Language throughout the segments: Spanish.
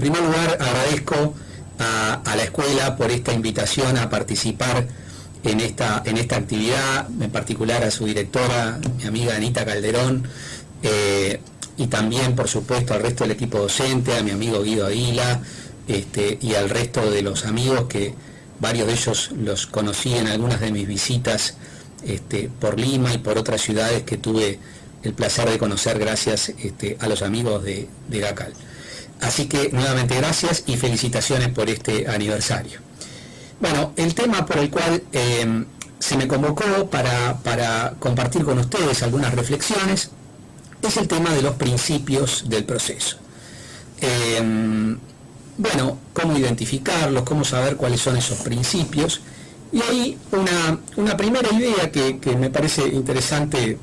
primer lugar agradezco a la escuela por esta invitación a participar en esta actividad, en particular a su directora, mi amiga Anita Calderón, y también, por supuesto, al resto del equipo docente, a mi amigo Guido Aguila, y al resto de los amigos que varios de ellos los conocí en algunas de mis visitas por Lima y por otras ciudades que tuve el placer de conocer gracias a los amigos de GACAL. Así que nuevamente gracias y felicitaciones por este aniversario. Bueno, el tema por el cual se me convocó para compartir con ustedes algunas reflexiones es el tema de los principios del proceso. Bueno, cómo identificarlos, cómo saber cuáles son esos principios. Y ahí una primera idea que me parece interesante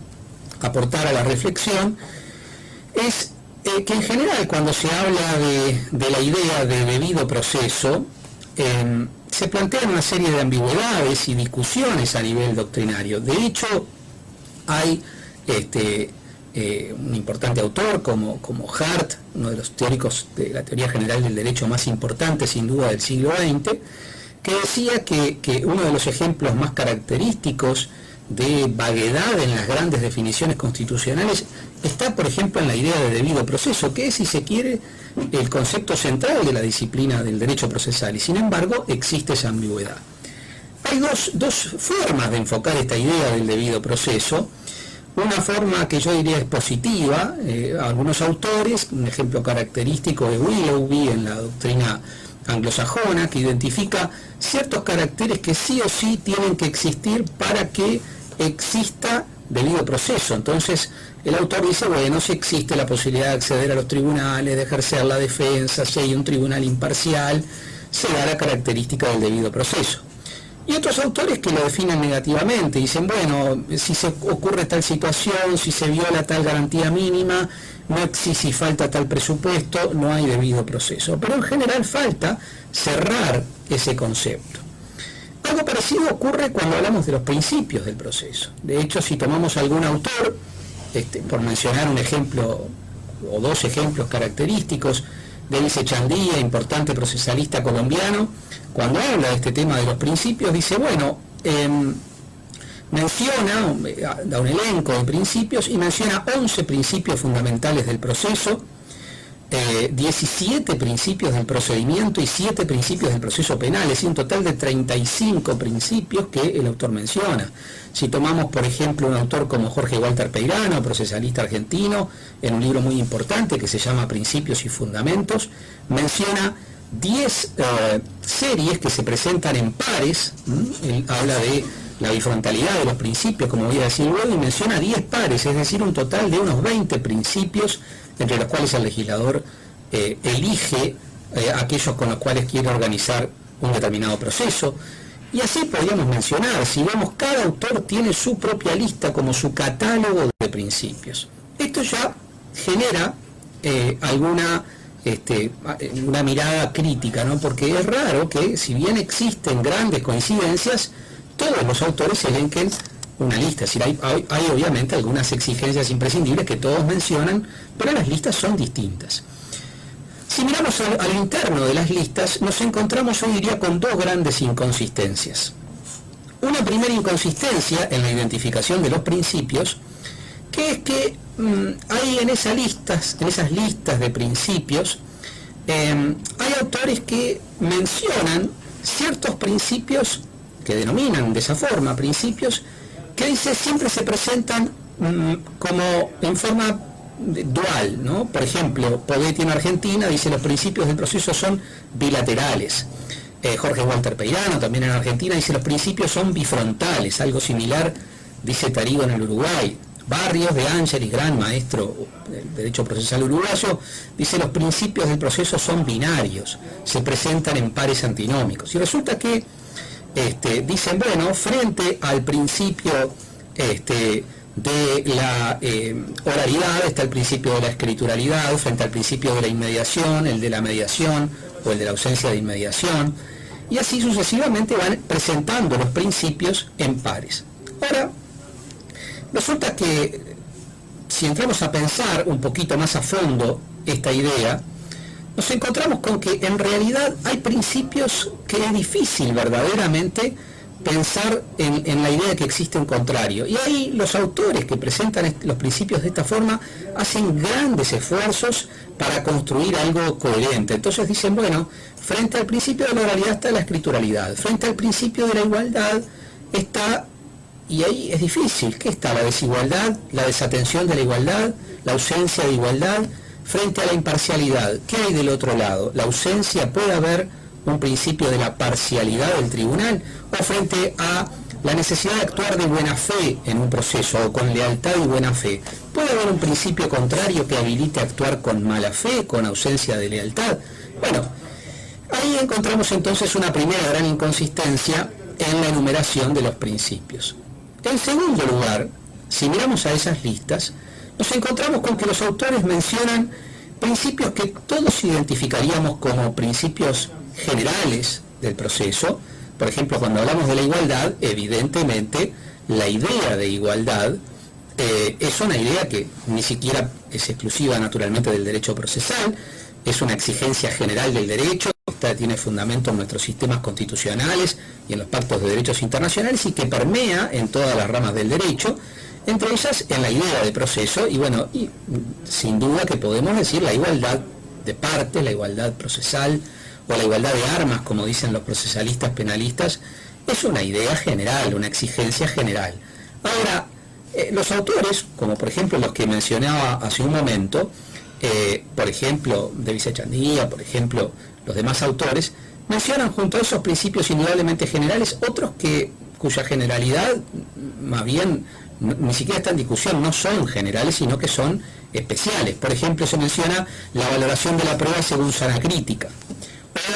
aportar a la reflexión es que en general cuando se habla de la idea de debido proceso, se plantean una serie de ambigüedades y discusiones a nivel doctrinario. De hecho, hay un importante autor como Hart, uno de los teóricos de la teoría general del derecho más importante sin duda del siglo XX, que decía que uno de los ejemplos más característicos de vaguedad en las grandes definiciones constitucionales está, por ejemplo, en la idea de debido proceso, que es, si se quiere, el concepto central de la disciplina del derecho procesal, y sin embargo existe esa ambigüedad. Hay dos formas de enfocar esta idea del debido proceso. Una forma que yo diría es positiva, algunos autores, un ejemplo característico de Willoughby en la doctrina anglosajona, que identifica ciertos caracteres que sí o sí tienen que existir para que exista debido proceso. Entonces el autor dice, bueno, si existe la posibilidad de acceder a los tribunales, de ejercer la defensa, si hay un tribunal imparcial, se da la característica del debido proceso. Y otros autores que lo definen negativamente, dicen, bueno, si se ocurre tal situación, si se viola tal garantía mínima, si falta tal presupuesto, no hay debido proceso. Pero en general falta cerrar ese concepto. Algo parecido ocurre cuando hablamos de los principios del proceso. De hecho, si tomamos algún autor, por mencionar un ejemplo o dos ejemplos característicos, Denis Echandía, importante procesalista colombiano, cuando habla de este tema de los principios, dice, bueno, menciona, da un elenco de principios y menciona 11 principios fundamentales del proceso, 17 principios del procedimiento y 7 principios del proceso penal, es decir, un total de 35 principios que el autor menciona. Si tomamos, por ejemplo, un autor como Jorge Walter Peirano, procesalista argentino, en un libro muy importante que se llama Principios y Fundamentos, menciona 10 series que se presentan en pares. Él habla de la bifrontalidad de los principios, como voy a decir luego, y menciona 10 pares, es decir, un total de unos 20 principios entre los cuales el legislador elige aquellos con los cuales quiere organizar un determinado proceso. Y así podríamos mencionar, si vemos, cada autor tiene su propia lista como su catálogo de principios. Esto ya genera una mirada crítica, ¿no? Porque es raro que, si bien existen grandes coincidencias, todos los autores elenquen una lista. Es decir, hay obviamente algunas exigencias imprescindibles que todos mencionan, pero las listas son distintas. Si miramos al interno de las listas, nos encontramos, yo diría, con dos grandes inconsistencias. Una primera inconsistencia en la identificación de los principios, que es que hay en esas listas de principios, hay autores que mencionan ciertos principios que denominan de esa forma principios, que dice siempre se presentan como en forma dual, ¿no? Por ejemplo, Podetti en Argentina dice los principios del proceso son bilaterales. Jorge Walter Peirano, también en Argentina, dice los principios son bifrontales, algo similar dice Tarigo en el Uruguay. Barrios de Ángelis, gran maestro del derecho procesal uruguayo, dice los principios del proceso son binarios, se presentan en pares antinómicos. Y resulta que dicen, bueno, frente al principio de la oralidad está el principio de la escrituralidad, frente al principio de la inmediación, el de la mediación o el de la ausencia de inmediación, y así sucesivamente van presentando los principios en pares. Ahora, resulta que si entramos a pensar un poquito más a fondo esta idea, nos encontramos con que en realidad hay principios que es difícil verdaderamente pensar en la idea de que existe un contrario. Y ahí los autores que presentan los principios de esta forma hacen grandes esfuerzos para construir algo coherente. Entonces dicen, bueno, frente al principio de la oralidad está la escrituralidad, frente al principio de la igualdad está, y ahí es difícil, ¿qué está? La desigualdad, la desatención de la igualdad, la ausencia de igualdad. Frente a la imparcialidad, ¿qué hay del otro lado? ¿La ausencia? ¿Puede haber un principio de la parcialidad del tribunal? ¿O frente a la necesidad de actuar de buena fe en un proceso o con lealtad y buena fe? ¿Puede haber un principio contrario que habilite actuar con mala fe, con ausencia de lealtad? Bueno, ahí encontramos entonces una primera gran inconsistencia en la enumeración de los principios. En segundo lugar, si miramos a esas listas, nos encontramos con que los autores mencionan principios que todos identificaríamos como principios generales del proceso. Por ejemplo, cuando hablamos de la igualdad, evidentemente la idea de igualdad es una idea que ni siquiera es exclusiva naturalmente del derecho procesal, es una exigencia general del derecho, esta tiene fundamento en nuestros sistemas constitucionales y en los pactos de derechos internacionales y que permea en todas las ramas del derecho, entre ellas en la idea de proceso, y bueno, y sin duda que podemos decir la igualdad de partes, la igualdad procesal o la igualdad de armas, como dicen los procesalistas penalistas, es una idea general, una exigencia general. Ahora, los autores, como por ejemplo los que mencionaba hace un momento, por ejemplo, Davis Echandía, por ejemplo, los demás autores, mencionan junto a esos principios indudablemente generales otros cuya generalidad más bien ni siquiera está en discusión, no son generales, sino que son especiales. Por ejemplo, se menciona la valoración de la prueba según sana crítica,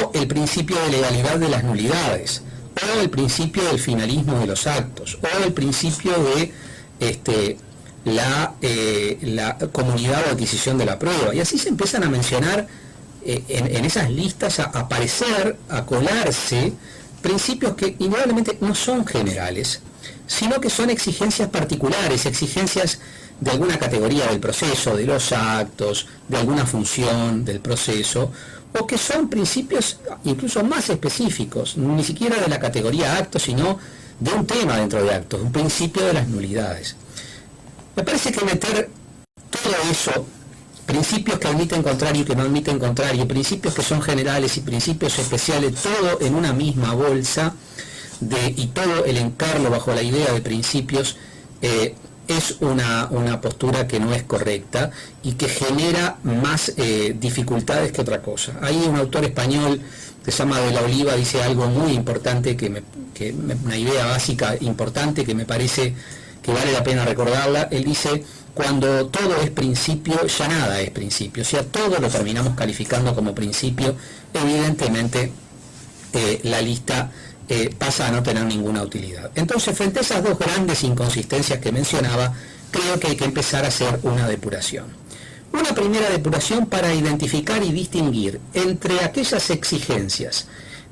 o el principio de legalidad de las nulidades, o el principio del finalismo de los actos, o el principio de la comunidad o adquisición de la prueba. Y así se empiezan a mencionar en esas listas, a aparecer, a colarse principios que indudablemente no son generales, sino que son exigencias particulares, exigencias de alguna categoría del proceso, de los actos, de alguna función del proceso, o que son principios incluso más específicos, ni siquiera de la categoría actos, sino de un tema dentro de actos, un principio de las nulidades. Me parece que meter todo eso, principios que admiten contrario y que no admiten contrario, principios que son generales y principios especiales, todo en una misma bolsa, y todo el encarlo bajo la idea de principios, es una postura que no es correcta y que genera más dificultades que otra cosa. Hay un autor español que se llama De la Oliva, dice algo muy importante, una idea básica importante que me parece que vale la pena recordarla. Él dice: cuando todo es principio, ya nada es principio. O sea, todo lo terminamos calificando como principio, evidentemente la lista pasa a no tener ninguna utilidad. Entonces, frente a esas dos grandes inconsistencias que mencionaba, creo que hay que empezar a hacer una depuración. Una primera depuración para identificar y distinguir entre aquellas exigencias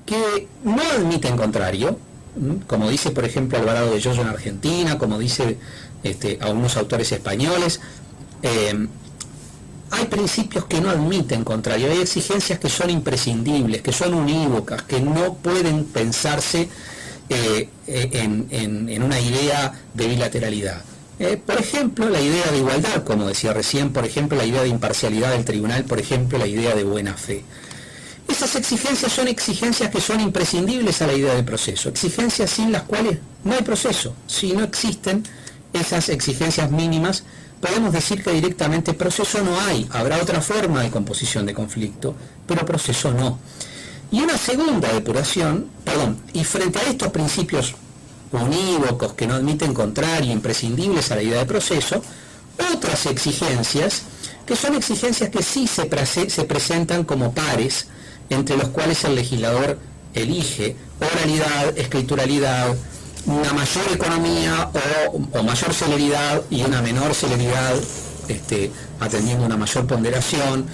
que no admiten contrario, como dice por ejemplo Alvarado de Yoyo en Argentina, como dice algunos autores españoles. Hay principios que no admiten contrario, hay exigencias que son imprescindibles, que son unívocas, que no pueden pensarse en una idea de bilateralidad. Por ejemplo, la idea de igualdad, como decía recién, por ejemplo, la idea de imparcialidad del tribunal, por ejemplo, la idea de buena fe. Esas exigencias son exigencias que son imprescindibles a la idea de proceso, exigencias sin las cuales no hay proceso. Si no existen esas exigencias mínimas, podemos decir que directamente proceso no hay, habrá otra forma de composición de conflicto, pero proceso no. Y una segunda depuración, y frente a estos principios unívocos que no admiten contrario, imprescindibles a la idea de proceso, otras exigencias, que son exigencias que sí se presentan como pares, entre los cuales el legislador elige oralidad, escrituralidad, una mayor economía o mayor celeridad y una menor celeridad, atendiendo una mayor ponderación,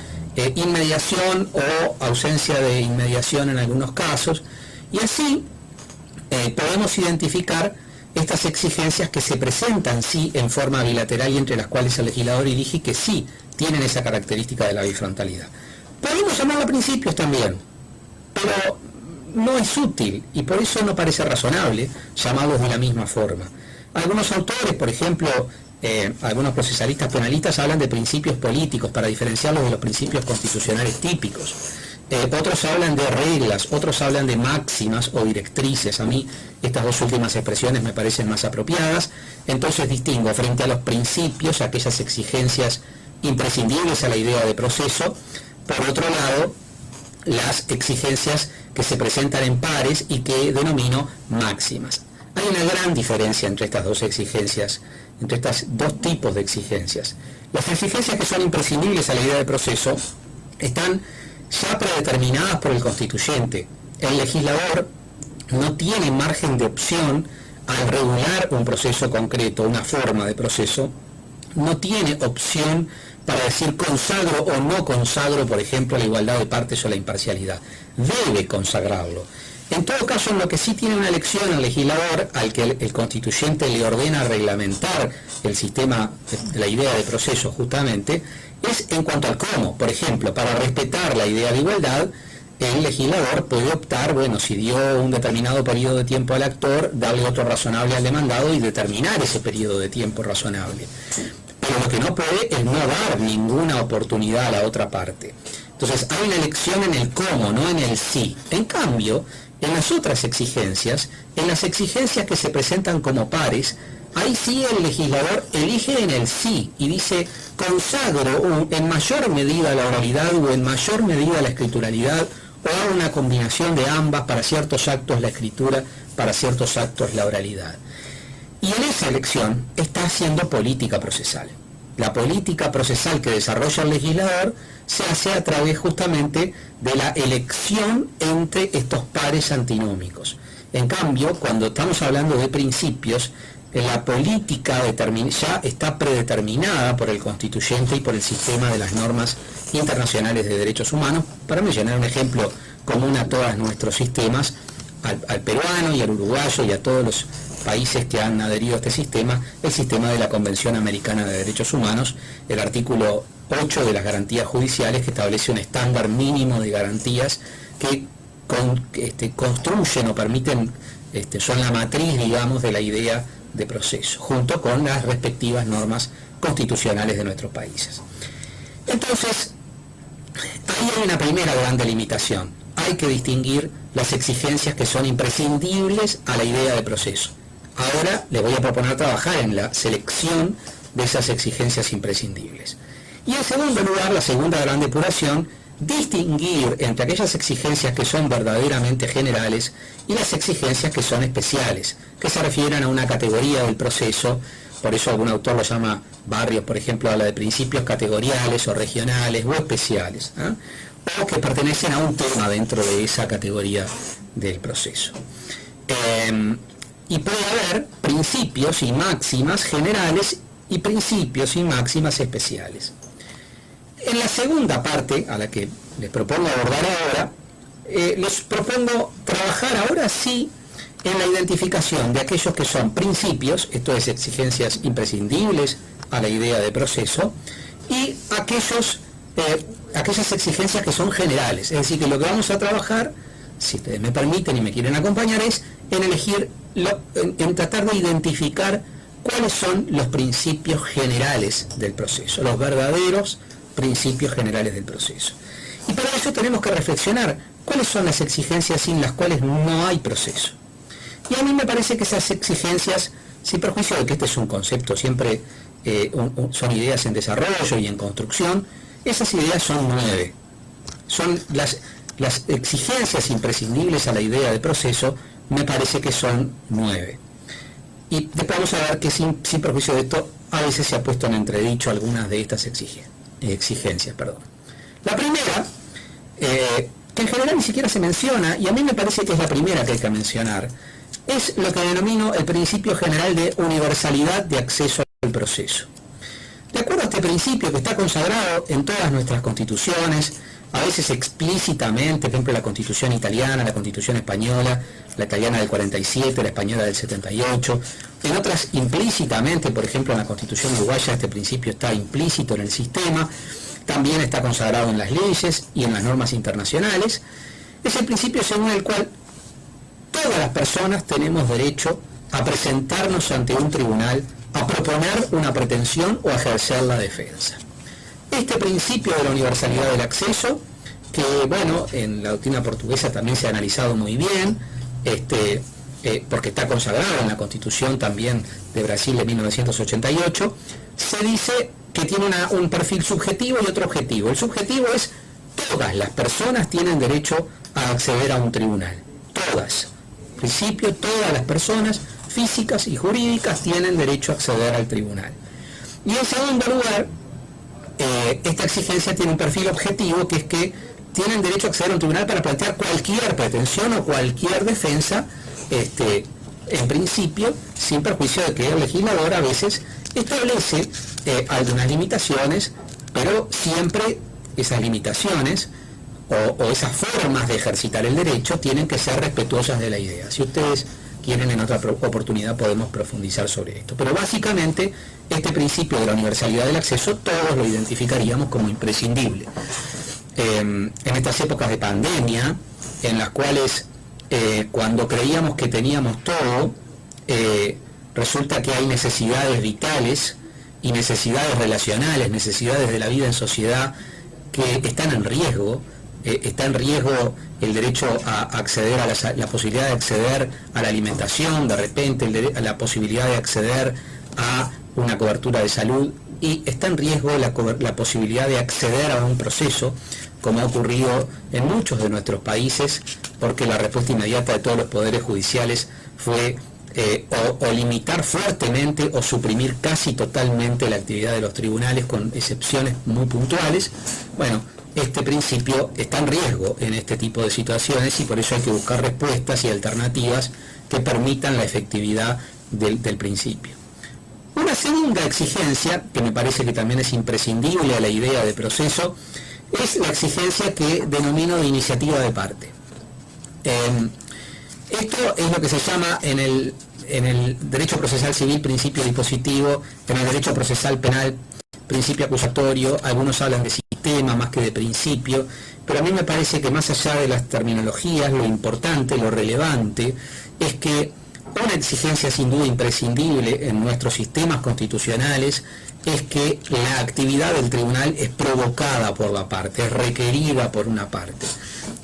inmediación o ausencia de inmediación en algunos casos, y así podemos identificar estas exigencias que se presentan sí en forma bilateral y entre las cuales el legislador elige, que sí tienen esa característica de la bifrontalidad. Podemos llamarlo principios también, pero no es útil y por eso no parece razonable llamarlos de la misma forma. Algunos autores, por ejemplo, algunos procesalistas penalistas hablan de principios políticos para diferenciarlos de los principios constitucionales típicos. Otros hablan de reglas, otros hablan de máximas o directrices. A mí estas dos últimas expresiones me parecen más apropiadas. Entonces distingo frente a los principios aquellas exigencias imprescindibles a la idea de proceso. Por otro lado, las exigencias que se presentan en pares y que denomino máximas. Hay una gran diferencia entre estas dos exigencias, entre estos dos tipos de exigencias. Las exigencias que son imprescindibles a la idea de proceso están ya predeterminadas por el constituyente. El legislador no tiene margen de opción al regular un proceso concreto, una forma de proceso, no tiene opción para decir consagro o no consagro, por ejemplo, la igualdad de partes o la imparcialidad. Debe consagrarlo. En todo caso, en lo que sí tiene una elección al legislador, al que el constituyente le ordena reglamentar el sistema, la idea de proceso justamente, es en cuanto al cómo. Por ejemplo, para respetar la idea de igualdad, el legislador puede optar, bueno, si dio un determinado periodo de tiempo al actor, darle otro razonable al demandado y determinar ese periodo de tiempo razonable. Pero lo que no puede es no dar ninguna oportunidad a la otra parte. Entonces hay una elección en el cómo, no en el sí. En cambio, en las otras exigencias, en las exigencias que se presentan como pares, ahí sí el legislador elige en el sí y dice consagro en mayor medida la oralidad o en mayor medida la escrituralidad o hago una combinación de ambas, para ciertos actos la escritura, para ciertos actos la oralidad. Y en esa elección está haciendo política procesal. La política procesal que desarrolla el legislador se hace a través justamente de la elección entre estos pares antinómicos. En cambio, cuando estamos hablando de principios, la política ya está predeterminada por el constituyente y por el sistema de las normas internacionales de derechos humanos. Para mencionar un ejemplo común a todos nuestros sistemas, al peruano y al uruguayo y a todos los países que han adherido a este sistema, el sistema de la Convención Americana de Derechos Humanos, el artículo 8 de las garantías judiciales, que establece un estándar mínimo de garantías que construyen o permiten, son la matriz, digamos, de la idea de proceso, junto con las respectivas normas constitucionales de nuestros países. Entonces, ahí hay una primera gran delimitación. Hay que distinguir las exigencias que son imprescindibles a la idea de proceso. Ahora les voy a proponer trabajar en la selección de esas exigencias imprescindibles. Y en segundo lugar, la segunda gran depuración, distinguir entre aquellas exigencias que son verdaderamente generales y las exigencias que son especiales, que se refieren a una categoría del proceso. Por eso algún autor lo llama Barrios, por ejemplo, habla de principios categoriales o regionales o especiales, o que pertenecen a un tema dentro de esa categoría del proceso. Y puede haber principios y máximas generales y principios y máximas especiales. En la segunda parte, a la que les propongo abordar ahora, les propongo trabajar ahora sí en la identificación de aquellos que son principios, esto es exigencias imprescindibles a la idea de proceso, y aquellas exigencias que son generales. Es decir, que lo que vamos a trabajar, si ustedes me permiten y me quieren acompañar, es en elegir, en tratar de identificar cuáles son los principios generales del proceso, los verdaderos principios generales del proceso. Y para eso tenemos que reflexionar cuáles son las exigencias sin las cuales no hay proceso. Y a mí me parece que esas exigencias, sin perjuicio de que este es un concepto siempre, son ideas en desarrollo y en construcción, esas ideas son 9. Son las exigencias imprescindibles a la idea de proceso, me parece que son 9. Y después vamos a ver que sin perjuicio de esto, a veces se ha puesto en entredicho algunas de estas exigencias. La primera, que en general ni siquiera se menciona, y a mí me parece que es la primera que hay que mencionar, es lo que denomino el principio general de universalidad de acceso al proceso. De acuerdo a este principio, que está consagrado en todas nuestras constituciones, a veces explícitamente, por ejemplo la Constitución italiana, la Constitución española, la italiana del 47, la española del 78, en otras implícitamente, por ejemplo en la Constitución uruguaya este principio está implícito en el sistema. también está consagrado en las leyes y en las normas internacionales. Es el principio según el cual todas las personas tenemos derecho a presentarnos ante un tribunal, a proponer una pretensión o a ejercer la defensa. Este principio de la universalidad del acceso, que bueno, en la doctrina portuguesa también se ha analizado muy bien, porque está consagrado en la Constitución también de Brasil de 1988, se dice que tiene un perfil subjetivo y otro objetivo. El subjetivo es: todas las personas tienen derecho a acceder a un tribunal. Todas. En principio, todas las personas físicas y jurídicas tienen derecho a acceder al tribunal. Y en segundo lugar, esta exigencia tiene un perfil objetivo, que es que tienen derecho a acceder a un tribunal para plantear cualquier pretensión o cualquier defensa, en principio, sin perjuicio de que el legislador a veces establece algunas limitaciones, pero siempre esas limitaciones o esas formas de ejercitar el derecho tienen que ser respetuosas de la idea. Si ustedes quieren, en otra oportunidad podemos profundizar sobre esto. Pero básicamente este principio de la universalidad del acceso todos lo identificaríamos como imprescindible. En estas épocas de pandemia, en las cuales cuando creíamos que teníamos todo, resulta que hay necesidades vitales y necesidades relacionales, necesidades de la vida en sociedad que están en riesgo. Está en riesgo el derecho a acceder a la posibilidad de acceder a la alimentación, de repente la posibilidad de acceder a una cobertura de salud, y está en riesgo la posibilidad de acceder a un proceso, como ha ocurrido en muchos de nuestros países, porque la respuesta inmediata de todos los poderes judiciales fue o limitar fuertemente o suprimir casi totalmente la actividad de los tribunales, con excepciones muy puntuales. Bueno, este principio está en riesgo en este tipo de situaciones, y por eso hay que buscar respuestas y alternativas que permitan la efectividad del principio. Una segunda exigencia, que me parece que también es imprescindible a la idea de proceso, es la exigencia que denomino de iniciativa de parte. Esto es lo que se llama en el derecho procesal civil principio dispositivo, en el derecho procesal penal principio acusatorio. Algunos hablan de sistema más que de principio, pero a mí me parece que más allá de las terminologías, lo importante, lo relevante, es que una exigencia sin duda imprescindible en nuestros sistemas constitucionales es que la actividad del tribunal es provocada por la parte, es requerida por una parte.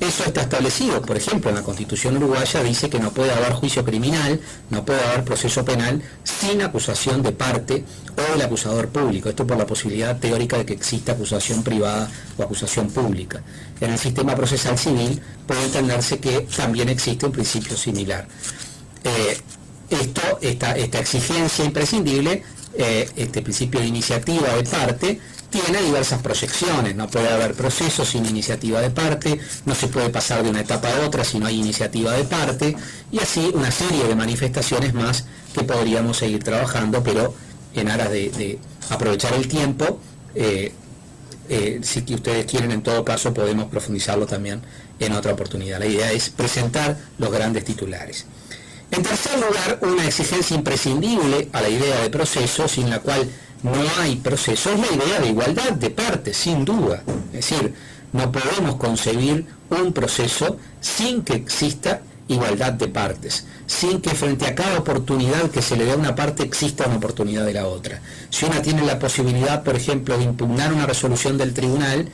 Eso está establecido, por ejemplo, en la Constitución uruguaya dice que no puede haber juicio criminal, no puede haber proceso penal sin acusación de parte o del acusador público. Esto por la posibilidad teórica de que exista acusación privada o acusación pública. En el sistema procesal civil puede entenderse que también existe un principio similar. Esta exigencia imprescindible, este principio de iniciativa de parte, tiene diversas proyecciones. No puede haber proceso sin iniciativa de parte, no se puede pasar de una etapa a otra si no hay iniciativa de parte, y así una serie de manifestaciones más que podríamos seguir trabajando, pero en aras de aprovechar el tiempo, si que ustedes quieren, en todo caso podemos profundizarlo también en otra oportunidad. La idea es presentar los grandes titulares. En tercer lugar, una exigencia imprescindible a la idea de proceso, sin la cual no hay proceso, es la idea de igualdad de partes, sin duda. Es decir, no podemos concebir un proceso sin que exista igualdad de partes, sin que frente a cada oportunidad que se le dé a una parte exista una oportunidad de la otra. Si una tiene la posibilidad, por ejemplo, de impugnar una resolución del tribunal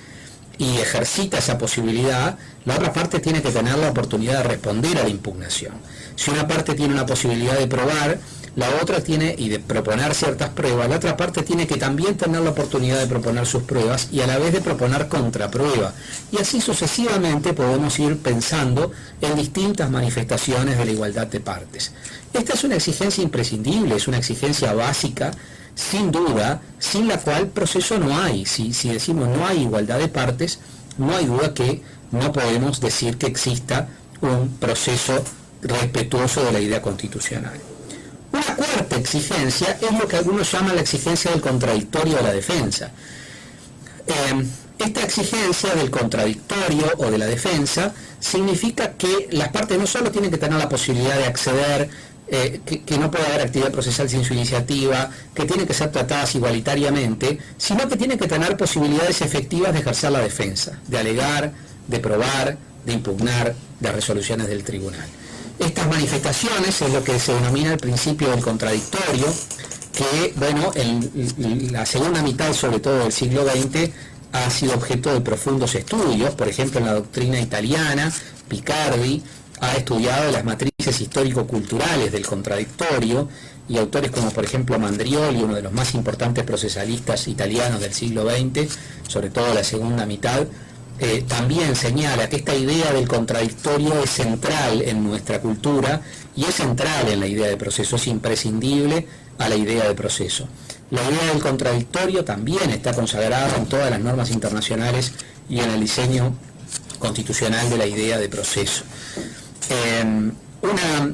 y ejercita esa posibilidad, la otra parte tiene que tener la oportunidad de responder a la impugnación. Si una parte tiene una posibilidad de probar, la otra tiene, y de proponer ciertas pruebas, la otra parte tiene que también tener la oportunidad de proponer sus pruebas y a la vez de proponer contraprueba. Y así sucesivamente podemos ir pensando en distintas manifestaciones de la igualdad de partes. Esta es una exigencia imprescindible, es una exigencia básica, sin duda, sin la cual proceso no hay. Si decimos no hay igualdad de partes, no hay duda que no podemos decir que exista un proceso respetuoso de la idea constitucional. Una cuarta exigencia es lo que algunos llaman la exigencia del contradictorio de la defensa. Esta exigencia del contradictorio o de la defensa significa que las partes no solo tienen que tener la posibilidad de acceder que no puede haber actividad procesal sin su iniciativa, que tienen que ser tratadas igualitariamente, sino que tienen que tener posibilidades efectivas de ejercer la defensa, de alegar, de probar, de impugnar las resoluciones del tribunal. Estas manifestaciones es lo que se denomina el principio del contradictorio, que, bueno, en la segunda mitad, sobre todo del siglo XX, ha sido objeto de profundos estudios. Por ejemplo, en la doctrina italiana, Picardi ha estudiado las matrices histórico-culturales del contradictorio, y autores como, por ejemplo, Mandrioli, uno de los más importantes procesalistas italianos del siglo XX, sobre todo la segunda mitad, también señala que esta idea del contradictorio es central en nuestra cultura y es central en la idea de proceso, es imprescindible a la idea de proceso. La idea del contradictorio también está consagrada en todas las normas internacionales y en el diseño constitucional de la idea de proceso. Una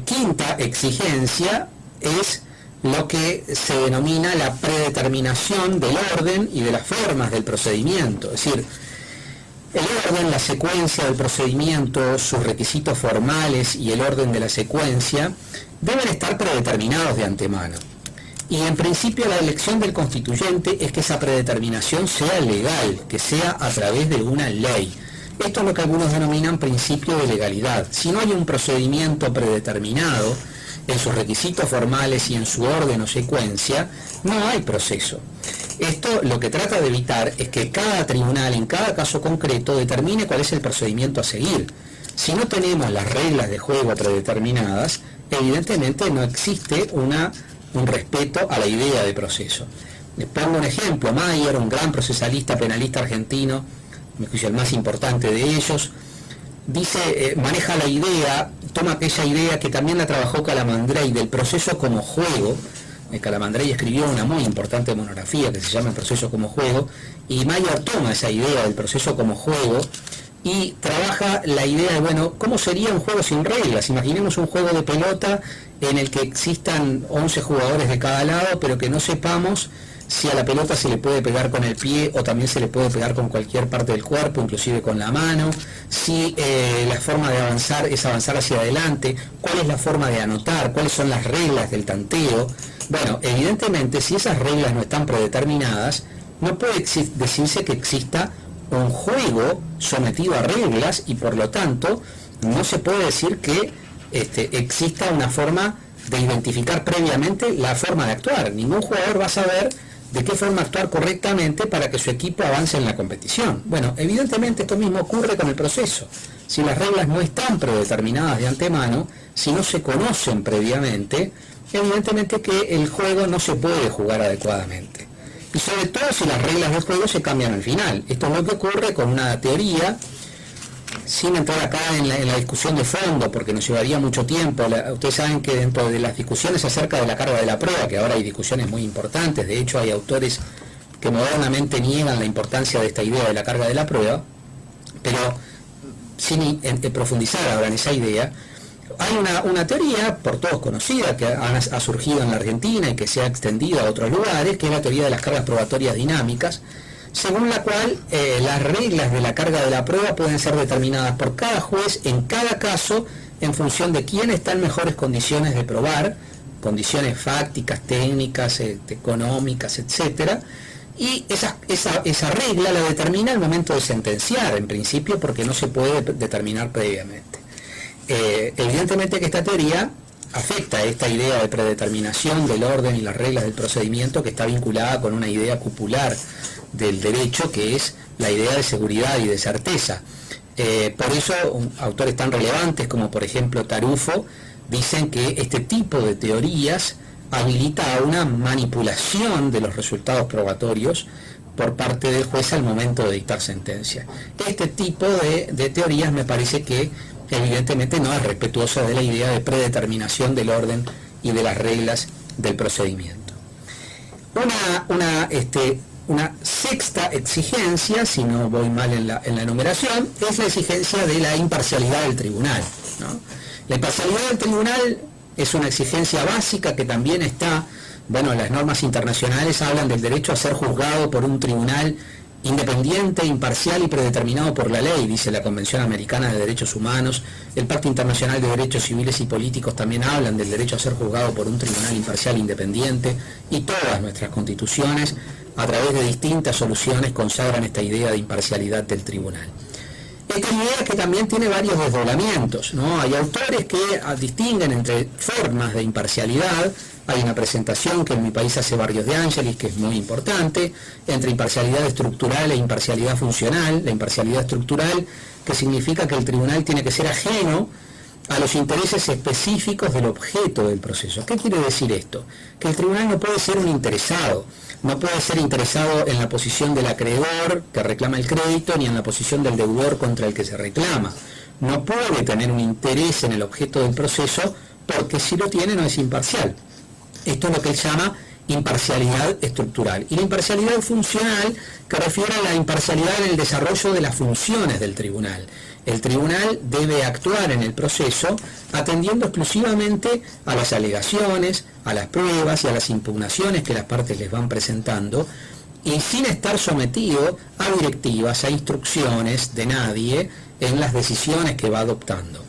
quinta exigencia es lo que se denomina la predeterminación del orden y de las formas del procedimiento, es decir, el orden, la secuencia del procedimiento, sus requisitos formales y el orden de la secuencia deben estar predeterminados de antemano. Y en principio la elección del constituyente es que esa predeterminación sea legal, que sea a través de una ley. Esto es lo que algunos denominan principio de legalidad. Si no hay un procedimiento predeterminado en sus requisitos formales y en su orden o secuencia, no hay proceso. Esto lo que trata de evitar es que cada tribunal en cada caso concreto determine cuál es el procedimiento a seguir. Si no tenemos las reglas de juego predeterminadas, evidentemente no existe un respeto a la idea de proceso. Les pongo un ejemplo. Mayer, un gran procesalista penalista argentino, me juicio el más importante de ellos, dice, maneja la idea, toma aquella idea que también la trabajó Calamandrei del proceso como juego. Calamandrei escribió una muy importante monografía que se llama El proceso como juego, y Mayer toma esa idea del proceso como juego y trabaja la idea de, bueno, ¿cómo sería un juego sin reglas? Imaginemos un juego de pelota en el que existan 11 jugadores de cada lado, pero que no sepamos si a la pelota se le puede pegar con el pie o también se le puede pegar con cualquier parte del cuerpo, inclusive con la mano, si la forma de avanzar es avanzar hacia adelante, cuál es la forma de anotar, cuáles son las reglas del tanteo. Bueno, evidentemente si esas reglas no están predeterminadas, no puede decirse que exista un juego sometido a reglas y por lo tanto no se puede decir que exista una forma de identificar previamente la forma de actuar. Ningún jugador va a saber de qué forma actuar correctamente para que su equipo avance en la competición. Bueno, evidentemente esto mismo ocurre con el proceso. Si las reglas no están predeterminadas de antemano, si no se conocen previamente, evidentemente que el juego no se puede jugar adecuadamente. Y sobre todo si las reglas del juego se cambian al final. Esto es lo que ocurre con una teoría, sin entrar acá en la discusión de fondo, porque nos llevaría mucho tiempo. Ustedes saben que dentro de las discusiones acerca de la carga de la prueba, que ahora hay discusiones muy importantes, de hecho hay autores que modernamente niegan la importancia de esta idea de la carga de la prueba, pero sin profundizar ahora en esa idea, hay una teoría por todos conocida que ha surgido en la Argentina y que se ha extendido a otros lugares, que es la teoría de las cargas probatorias dinámicas, según la cual las reglas de la carga de la prueba pueden ser determinadas por cada juez en cada caso en función de quién está en mejores condiciones de probar, condiciones fácticas, técnicas, económicas, etcétera, y esa regla la determina el momento de sentenciar, en principio, porque no se puede determinar previamente. Evidentemente que esta teoría afecta a esta idea de predeterminación del orden y las reglas del procedimiento, que está vinculada con una idea cupular del derecho, que es la idea de seguridad y de certeza. Por eso autores tan relevantes como por ejemplo Tarufo dicen que este tipo de teorías habilita a una manipulación de los resultados probatorios por parte del juez al momento de dictar sentencia. Este tipo de teorías me parece que evidentemente no es respetuosa de la idea de predeterminación del orden y de las reglas del procedimiento. Una sexta exigencia, si no voy mal en la enumeración, es la exigencia de la imparcialidad del tribunal, ¿no? La imparcialidad del tribunal es una exigencia básica que también está, bueno, las normas internacionales hablan del derecho a ser juzgado por un tribunal independiente, imparcial y predeterminado por la ley, dice la Convención Americana de Derechos Humanos. El Pacto Internacional de Derechos Civiles y Políticos también hablan del derecho a ser juzgado por un tribunal imparcial e independiente, y todas nuestras constituciones, a través de distintas soluciones, consagran esta idea de imparcialidad del tribunal. Esta idea que también tiene varios desdoblamientos, ¿no? Hay autores que distinguen entre formas de imparcialidad. Hay una presentación que en mi país hace Barrios de Ángelis, que es muy importante, entre imparcialidad estructural e imparcialidad funcional. La imparcialidad estructural, que significa que el tribunal tiene que ser ajeno a los intereses específicos del objeto del proceso. ¿Qué quiere decir esto? Que el tribunal no puede ser un interesado, no puede ser interesado en la posición del acreedor que reclama el crédito, ni en la posición del deudor contra el que se reclama. No puede tener un interés en el objeto del proceso, porque si lo tiene no es imparcial. Esto es lo que él llama imparcialidad estructural. Y la imparcialidad funcional, que refiere a la imparcialidad en el desarrollo de las funciones del tribunal. El tribunal debe actuar en el proceso atendiendo exclusivamente a las alegaciones, a las pruebas y a las impugnaciones que las partes les van presentando, y sin estar sometido a directivas, a instrucciones de nadie en las decisiones que va adoptando.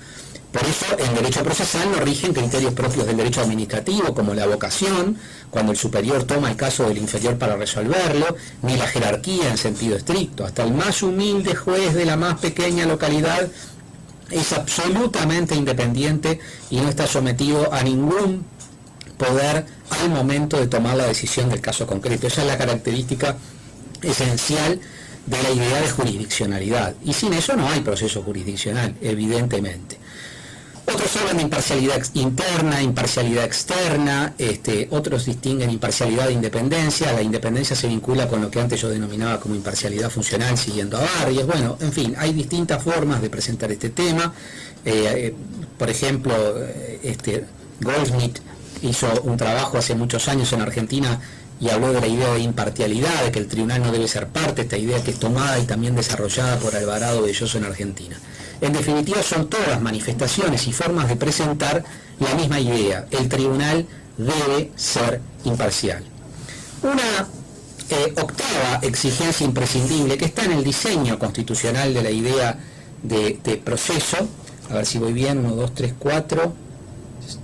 Por eso, en derecho procesal no rigen criterios propios del derecho administrativo, como la vocación, cuando el superior toma el caso del inferior para resolverlo, ni la jerarquía en sentido estricto. Hasta el más humilde juez de la más pequeña localidad es absolutamente independiente y no está sometido a ningún poder al momento de tomar la decisión del caso concreto. Esa es la característica esencial de la idea de jurisdiccionalidad. Y sin eso no hay proceso jurisdiccional, evidentemente. Otros hablan de imparcialidad interna, imparcialidad externa, otros distinguen imparcialidad de independencia. La independencia se vincula con lo que antes yo denominaba como imparcialidad funcional, siguiendo a Barrios. Bueno, en fin, hay distintas formas de presentar este tema. Por ejemplo, Goldsmith hizo un trabajo hace muchos años en Argentina y habló de la idea de imparcialidad, de que el tribunal no debe ser parte, esta idea que es tomada y también desarrollada por Alvarado Belloso en Argentina. En definitiva, son todas manifestaciones y formas de presentar la misma idea: el tribunal debe ser imparcial. Una octava exigencia imprescindible que está en el diseño constitucional de la idea de proceso, a ver si voy bien, 1, 2, 3, 4,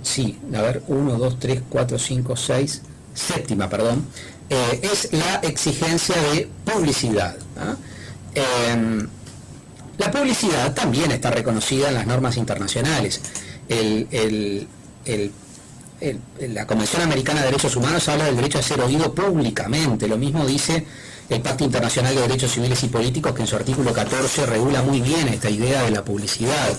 sí, a ver, 1, 2, 3, 4, 5, 6, séptima, perdón, es la exigencia de publicidad, ¿no? La publicidad también está reconocida en las normas internacionales. La Convención Americana de Derechos Humanos habla del derecho a ser oído públicamente. Lo mismo dice el Pacto Internacional de Derechos Civiles y Políticos, que en su artículo 14 regula muy bien esta idea de la publicidad.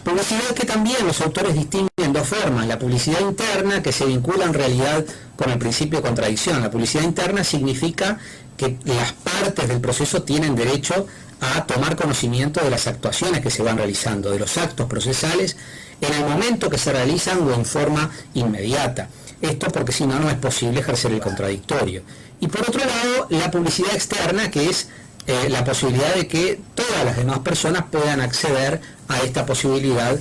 Publicidad que también los autores distinguen en dos formas: la publicidad interna, que se vincula en realidad con el principio de contradicción. La publicidad interna significa que las partes del proceso tienen derecho a tomar conocimiento de las actuaciones que se van realizando, de los actos procesales, en el momento que se realizan o en forma inmediata. Esto porque si no, no es posible ejercer el contradictorio. Y por otro lado, la publicidad externa, que es la posibilidad de que todas las demás personas puedan acceder a esta posibilidad,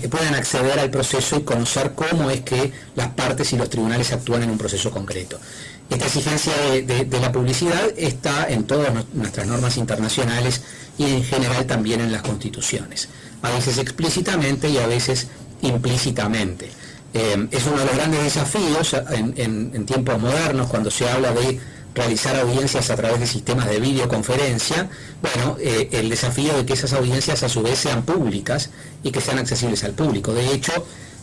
puedan acceder al proceso y conocer cómo es que las partes y los tribunales actúan en un proceso concreto. Esta exigencia de la publicidad está en todas nuestras normas internacionales y en general también en las constituciones, a veces explícitamente y a veces implícitamente. Es uno de los grandes desafíos en tiempos modernos, cuando se habla de realizar audiencias a través de sistemas de videoconferencia. Bueno, el desafío de que esas audiencias a su vez sean públicas y que sean accesibles al público. De hecho,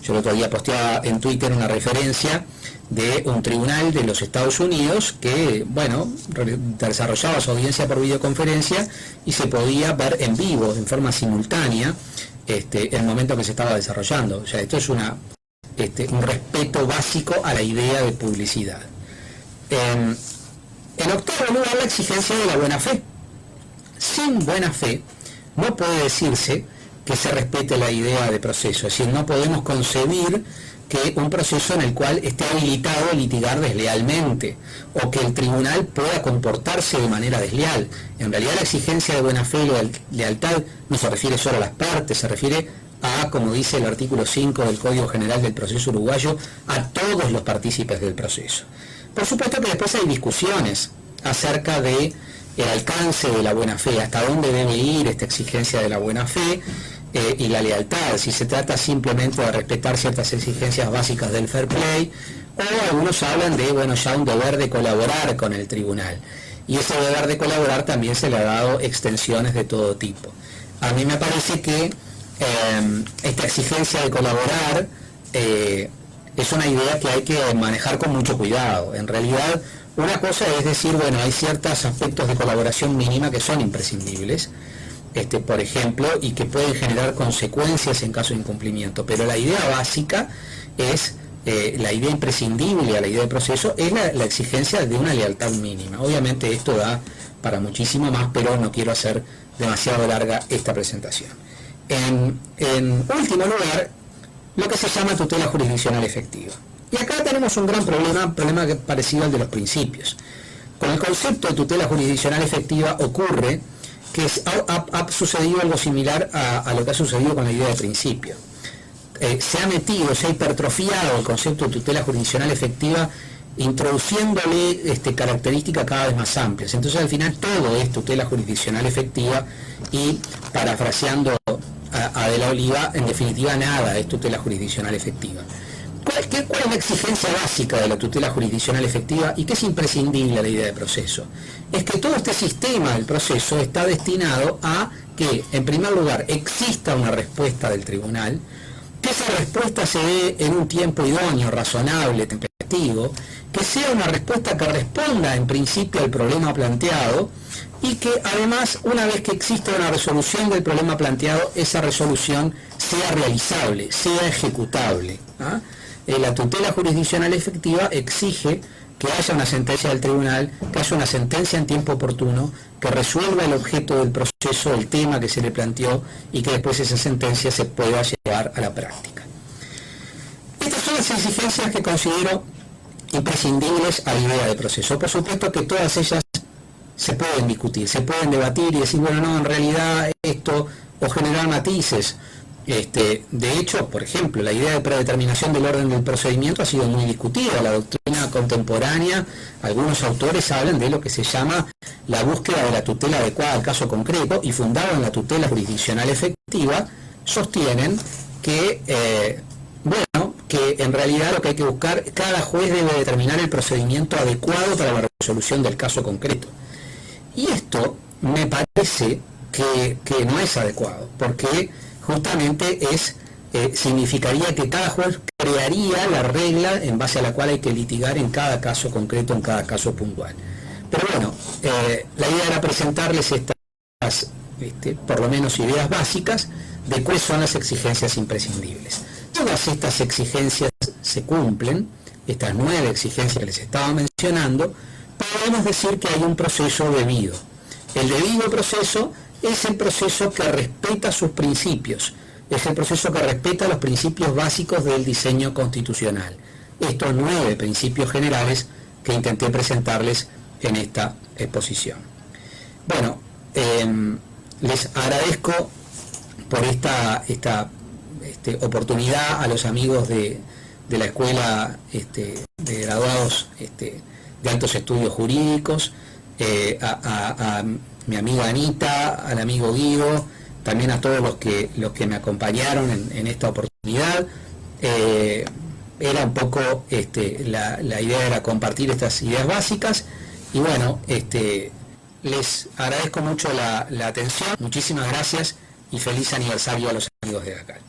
yo el otro día posteaba en Twitter una referencia de un tribunal de los Estados Unidos que, bueno, desarrollaba su audiencia por videoconferencia y se podía ver en vivo, en forma simultánea, el momento que se estaba desarrollando. O sea, esto es un respeto básico a la idea de publicidad. En octavo lugar, la exigencia de la buena fe. Sin buena fe no puede decirse que se respete la idea de proceso, es decir, no podemos concebir que un proceso en el cual esté habilitado a litigar deslealmente o que el tribunal pueda comportarse de manera desleal. En realidad, la exigencia de buena fe y lealtad no se refiere solo a las partes, se refiere a, como dice el artículo 5 del Código General del Proceso Uruguayo, a todos los partícipes del proceso. Por supuesto que después hay discusiones acerca de el alcance de la buena fe, hasta dónde debe ir esta exigencia de la buena fe y la lealtad, si se trata simplemente de respetar ciertas exigencias básicas del fair play, o algunos hablan de, bueno, ya un deber de colaborar con el tribunal, y ese deber de colaborar también se le ha dado extensiones de todo tipo. A mí me parece que esta exigencia de colaborar es una idea que hay que manejar con mucho cuidado. En realidad, una cosa es decir, bueno, hay ciertos aspectos de colaboración mínima que son imprescindibles, por ejemplo, y que pueden generar consecuencias en caso de incumplimiento, pero la idea básica es, la idea imprescindible a la idea de proceso es la exigencia de una lealtad mínima. Obviamente esto da para muchísimo más, pero no quiero hacer demasiado larga esta presentación. En último lugar, lo que se llama tutela jurisdiccional efectiva. Y acá tenemos un gran problema, un problema parecido al de los principios. Con el concepto de tutela jurisdiccional efectiva ocurre que ha sucedido algo similar a lo que ha sucedido con la idea de principio. Se ha metido, se ha hipertrofiado el concepto de tutela jurisdiccional efectiva, introduciéndole características cada vez más amplias. Entonces al final todo es tutela jurisdiccional efectiva y, parafraseando a De la Oliva, en definitiva nada es tutela jurisdiccional efectiva. ¿Cuál es la exigencia básica de la tutela jurisdiccional efectiva y qué es imprescindible a la idea de proceso? Es que todo este sistema del proceso está destinado a que, en primer lugar, exista una respuesta del tribunal, que esa respuesta se dé en un tiempo idóneo, razonable, temperativo, que sea una respuesta que responda en principio al problema planteado y que además, una vez que exista una resolución del problema planteado, esa resolución sea realizable, sea ejecutable. La tutela jurisdiccional efectiva exige que haya una sentencia del tribunal, que haya una sentencia en tiempo oportuno, que resuelva el objeto del proceso, el tema que se le planteó, y que después esa sentencia se pueda llevar a la práctica. Estas son las exigencias que considero imprescindibles a la idea de proceso. Por supuesto que todas ellas se pueden discutir, se pueden debatir y decir, bueno, no, en realidad esto, o generar matices. De hecho, por ejemplo, la idea de predeterminación del orden del procedimiento ha sido muy discutida. La doctrina contemporánea, algunos autores hablan de lo que se llama la búsqueda de la tutela adecuada al caso concreto, y fundado en la tutela jurisdiccional efectiva, sostienen que, que en realidad lo que hay que buscar, cada juez debe determinar el procedimiento adecuado para la resolución del caso concreto. Y esto me parece que no es adecuado, porque justamente significaría que cada juez crearía la regla en base a la cual hay que litigar en cada caso concreto, en cada caso puntual. Pero bueno, la idea era presentarles estas, por lo menos ideas básicas de cuáles son las exigencias imprescindibles. Todas estas exigencias se cumplen, estas 9 exigencias que les estaba mencionando, podemos decir que hay un proceso debido. El debido proceso es el proceso que respeta sus principios, es el proceso que respeta los principios básicos del diseño constitucional. Estos 9 principios generales que intenté presentarles en esta exposición. Bueno, les agradezco por esta oportunidad a los amigos de la Escuela de Graduados de Altos Estudios Jurídicos, a mi amiga Anita, al amigo Guido, también a todos los que me acompañaron en esta oportunidad. Era un poco, la idea era compartir estas ideas básicas, y bueno, les agradezco mucho la atención, muchísimas gracias y feliz aniversario a los amigos de ACAL.